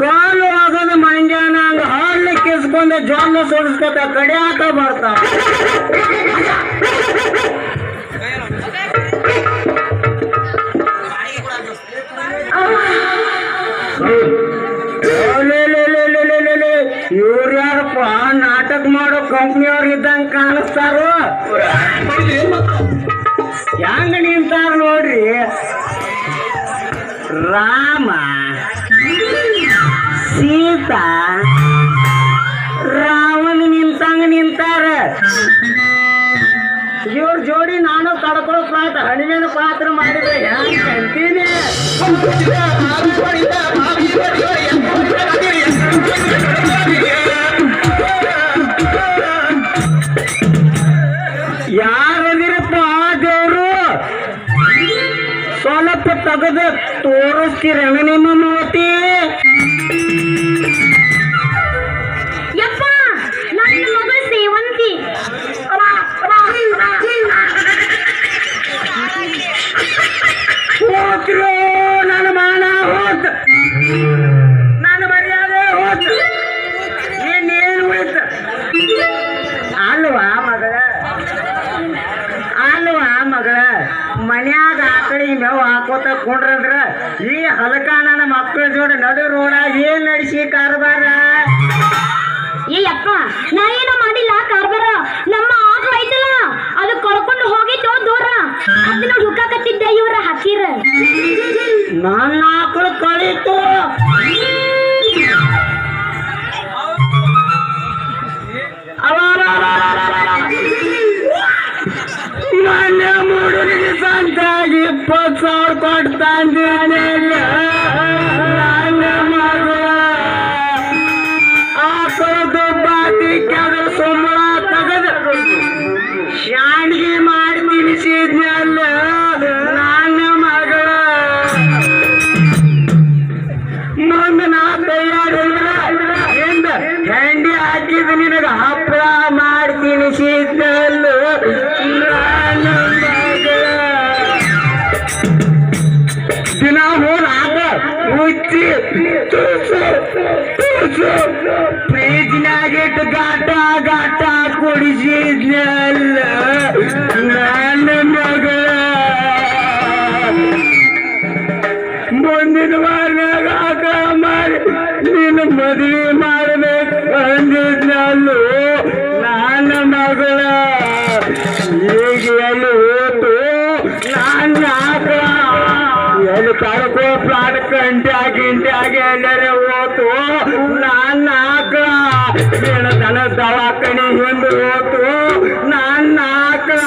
ಕಾಲು ಆಗೋದು ಮಂಡ್ಯಾನ ಹಂಗ ಹಾಲು ಕಿಸ್ಕೊಂಡೆ ಜೋನ್ನ ಸುಡಿಸ್ಕೊತ ಕಡಿಯಾಕ ಬರ್ತಾವ. ಇವ್ರು ಯಾರಪ್ಪ ನಾಟಕ ಮಾಡೋ ಕಂಪ್ನಿಯವ್ರು ಇದ್ದಂಗ ಕಾಣಿಸ್ತಾರೋ ಹೆಂಗ ನಿಂತಾರ ನೋಡ್ರಿ. ರಾಮ ಸೀತಾ ರಾವಣ ನಿಂತಂಗ ನಿಂತಾರ. ಇವ್ರ ಜೋಡಿ ನಾನು ಕಡ್ಕೊಳ್ಳೋ ಪಾತ್ರ ಹಣಿವಿನ ಪಾತ್ರ ಮಾಡಿದ್ರೆ ಹೆಂಗ್ ಕಂತೀನಿ. ಯಾರದಿರಪ್ಪ ದೇವ್ರು ಸ್ವಲ್ಪ ತೆಗೆದು ತೋರಿಸ್ತೀರಣ ನಿಮ್ಮ ಮೂತಿ. ನನ್ನ ಮಗಳು ಸೇವಂತಿ ಹೋದ್ರು ನನ್ನ ಮಾನ ಹೋದ, ನನ್ನ ಮರ್ಯಾದೆ ಹೋದ, ಇನ್ನೇನು ಉಳಿತ ಅಲ್ವಾ ಮಗಳ? ಅಲ್ವಾ ಮಗಳ? ಮನ್ಯಾಗ ಆಕಳಿ ಮೇವು ಹಾಕೋತ ಕೊಂಡ್ರಂದ್ರ ಈ ಹಲಕ ನನ್ನ ಮಕ್ಕಳ ಜೋಡಿ ನಡು ರೋಡ ಏನ್ ನಡೆಸಿ ಕಾರ್ಬಾರ? ಅಪ್ಪ ನಾ ಏನೋ ಮಾಡಿಲ್ಲ ಕಾರ್ಬಾರ. ನಮ್ಮ ಆಕಳು ಐತಲ್ಲ ಅದು ಕಳ್ಕೊಂಡು ಹೋಗಿತ್ತು ದೂರ, ಅದನ್ನ ಹುಡುಕಾಕತ್ತಿದ್ದೆ ಇವ್ರ ಹಾಕಿರ. ನನ್ನ ಆಕಳು ಕಳೀತು. ಮೊನ್ನೆ ಮೂಡಲಿಗೆ ಸಂತಾಗಿ 20,000 ಕೊಟ್ಟು ತಂದಿಲ್ಲ. ನನ್ನ ಮಗ ಆಕಳದು ಬಾತಿ ಕೆದ ಸುಮ್ಮಳ ತೆಗೆದು ಶಾಂಡ್ಗಿ ಮಾಡಿ ತಿನ್ನಿಸಿದ್ನಲ್ಲ ನನ್ನ ಮಗಳ. ಮುಂದೆ ನಾ ತಯಾರಿಲ್ಲ ಎಂದ ಹೆಂಡಿ ಹಾಕಿದ ನಿನಗ ಹಪ್ಪಳ ಮಾಡಿ ತಿನ್ನಿಸಿದ್ನಲ್ಲ ನನ್ನ ಮಗಳ. ದಿನ ಹೋದ ಹುಚ್ಚಿ ಫ್ರಿಜ್ನಾಗಿಟ್ಟು ಗಾಟ ಗಾಟ ಕುಡಿಸಿದ್ನಲ್ಲ ನನ್ನ ಮಗಳ. ಮುಂದಿನ ವಾರನಾಗ ಆಕಳ ಮಾಡಿ ನೀನು ಮದುವೆ ಮಾಡಬೇಕು ಅಂದಿದ್ನಲ್ಲೂ ನನ್ನ ಮಗಳ. ಈಗ ಎಲ್ಲಿ ಹೋತು ನನ್ನ ಆಕಳ? ಎಲ್ಲಿ ಕಳ್ಕೋ ಪ್ರಾಣ ಕಂಟ್ಯಾಗಿ ಎಲ್ಲರೇ ಹೋತು ನನ್ನ ಆಕಳ. ದನ ದವಾಖಾನೆ ಹಿಂದೆ ಹೋತು ನನ್ನ ಆಕಳ.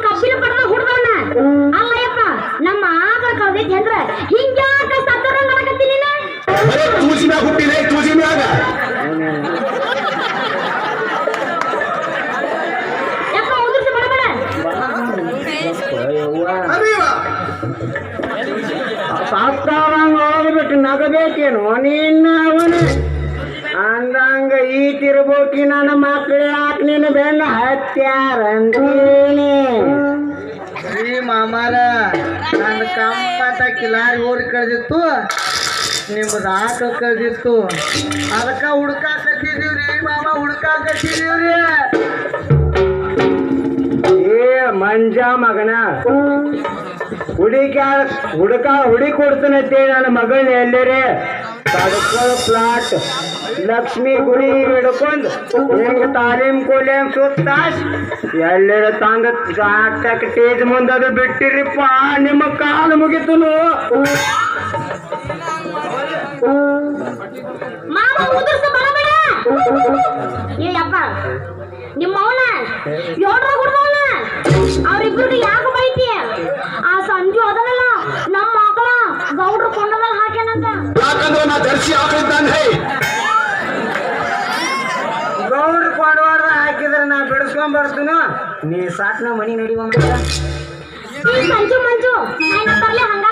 ಕಬ್ಬಿನ ಪಡೆದ ಹುಡ್ದವನ ಅಲ್ಲಯ್ಯಪ್ಪ, ನಮ್ಮ ಆಕಳ ಕಳ್ದೈತಿ ಅಂದ್ರ ಹಿಂಗ್ಯಾಕ ಸತ್ತರಂಗ ಮಾಡಕತ್ತಿ ನೀನ? ತೂಸಿನಾಗ ಹುಟ್ಟಿದೆ, ತೂಸಿನಾಗ ಯಪ್ಪ ಉದುರ್ಸಿ ಬಡಬೇಡ. ಸತ್ತಾರಂಗ ಹೋಗ್ಬಿಟ್ಟು ನಗಬೇಕೇನು ನಿನ್ನ ಅವನ ಅಂದಂಗ ಈತಿರ್ಬೋಕಿ ನನ್ನ ಮಕ್ಕಳು ಯಾಕೆ ನಿನ್ನ ಬೆನ್ನ ಹತ್ಯಾರಂತೀನಿ. ಈ ಮಾಮಾರ ನನ್ನ ಕಮ್ಮಟ ಕಿಲಾರಿ ಓಡಿ ಕಳೆದಿತ್ತು, ನಿಮ್ದು ಆಕಳ ಕಳೆದಿತ್ತು. ಅದಕ್ಕೆ ಹುಡ್ಕಾಕತ್ತಿದೀವ್ರಿ ಮಾಮ, ಹುಡ್ಕಾಕತ್ತಿದೀವ್ರಿ. ಏ ಮಂಜ ಮಗನ, ಹುಡಿ ಕೊಡ್ತಾನಂತೆ ನನ್ನ ಮಗಳನ್ನ ಎಲ್ಲರೇ ತಡ್ಕೊಳ್ಳೋ ಪ್ಲಾಟ್ ಲಕ್ಷ್ಮಿ ಗುಡಿ ಹಿಡ್ಕೊಂಡು ಹೆಂಗ ತಾಲೀಮ್ ಕೋಲಿಯಂ ಸುತ್ತ ಎಲ್ಲರ ತಂದ ಜಾಟಕ್ಕೆ ಟೇಜ್ ಮುಂದದು ಬಿಟ್ಟಿರಿಪ್ಪ, ನಿಮ್ಮ ಕಾಲು ಮುಗಿತನು. ನಿಮ್ಮ ಅವನ ಯೋಡ್ರ ಗುಡ್ದವನ ಅವ್ರಿಬ್ರಿಗೆ ಯಾಕೆ ಬೈತಿ? ಆ ಸಂಜು ಅದನ್ನಲ್ಲ ನಮ್ಮ ಮಕ್ಕಳ ಗೌಡ್ರು ಕೊಂಡದಾಗ ಹಾಕ್ಯಾನಂತ. ಯಾಕಂದ್ರೆ ನಾ ಜರ್ಸಿ ಹಾಕಿದ್ದಾನೆ. ಗೌಡ್ರು ಕೊಂಡವಾರ ಹಾಕಿದ್ರೆ ನಾ ಬಿಡಿಸ್ಕೊಂಡ್ ಬರ್ತೀನ. ನೀ ಸಾಕ್ನ ಮನಿ ನಡಿವ ಮಂಜು ಮಂಜು ಹಂಗ